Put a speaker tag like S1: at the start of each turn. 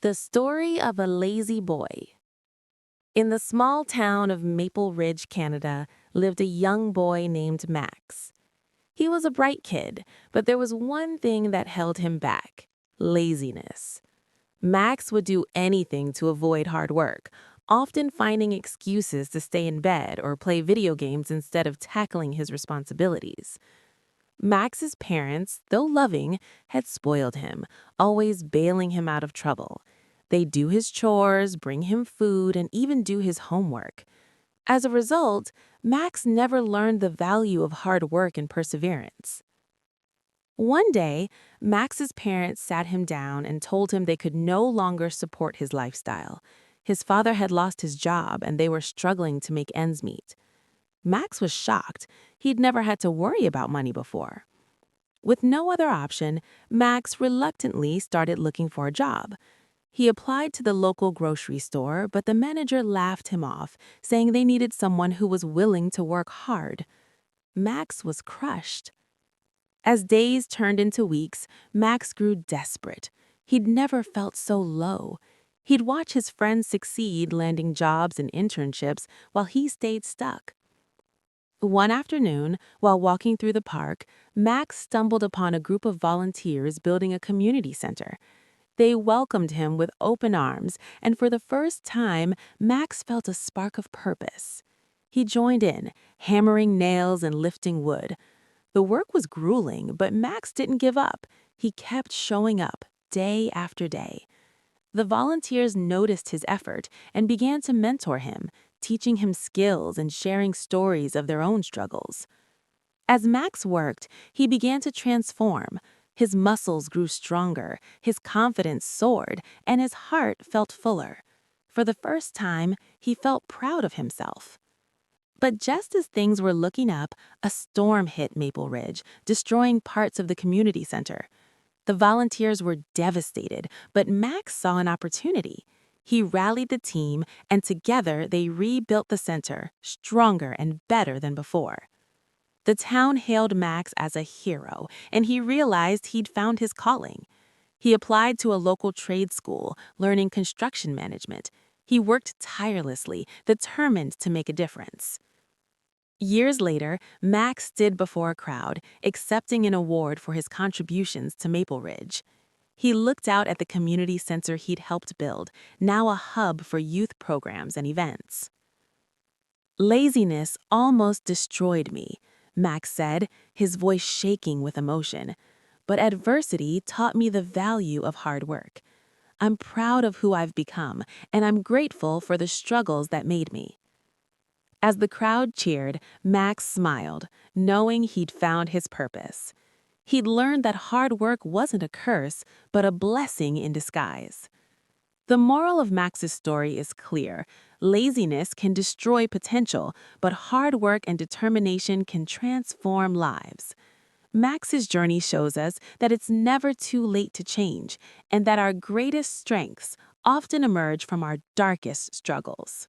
S1: The story of a lazy boy. In the small town of Maple Ridge, Canada, lived a young boy named Max. He was a bright kid, but there was one thing that held him back: laziness. Max would do anything to avoid hard work, often finding excuses to stay in bed or play video games instead of tackling his responsibilities. Max's parents, though loving, had spoiled him, always bailing him out of trouble. They'd do his chores, bring him food, and even do his homework. As a result, Max never learned the value of hard work and perseverance. One day, Max's parents sat him down and told him they could no longer support his lifestyle. His father had lost his job and they were struggling to make ends meet. Max was shocked. He'd never had to worry about money before. With no other option, Max reluctantly started looking for a job. He applied to the local grocery store, but the manager laughed him off, saying they needed someone who was willing to work hard. Max was crushed. As days turned into weeks, Max grew desperate. He'd never felt so low. He'd watch his friends succeed, landing jobs and internships, while he stayed stuck. One afternoon, while walking through the park, Max stumbled upon a group of volunteers building a community center. They welcomed him with open arms, and for the first time, Max felt a spark of purpose. He joined in, hammering nails and lifting wood. The work was grueling, but Max didn't give up. He kept showing up, day after day. The volunteers noticed his effort and began to mentor him, teaching him skills and sharing stories of their own struggles. As Max worked, he began to transform. His muscles grew stronger, his confidence soared, and his heart felt fuller. For the first time, he felt proud of himself. But just as things were looking up, a storm hit Maple Ridge, destroying parts of the community center. The volunteers were devastated, but Max saw an opportunity. He rallied the team, and together they rebuilt the center, stronger and better than before. The town hailed Max as a hero, and he realized he'd found his calling. He applied to a local trade school, learning construction management. He worked tirelessly, determined to make a difference. Years later, Max stood before a crowd, accepting an award for his contributions to Maple Ridge. He looked out at the community center he'd helped build, now a hub for youth programs and events. "Laziness almost destroyed me," Max said, his voice shaking with emotion. "But adversity taught me the value of hard work. I'm proud of who I've become, and I'm grateful for the struggles that made me." As the crowd cheered, Max smiled, knowing he'd found his purpose. He'd learned that hard work wasn't a curse, but a blessing in disguise. The moral of Max's story is clear. Laziness can destroy potential, but hard work and determination can transform lives. Max's journey shows us that it's never too late to change, and that our greatest strengths often emerge from our darkest struggles.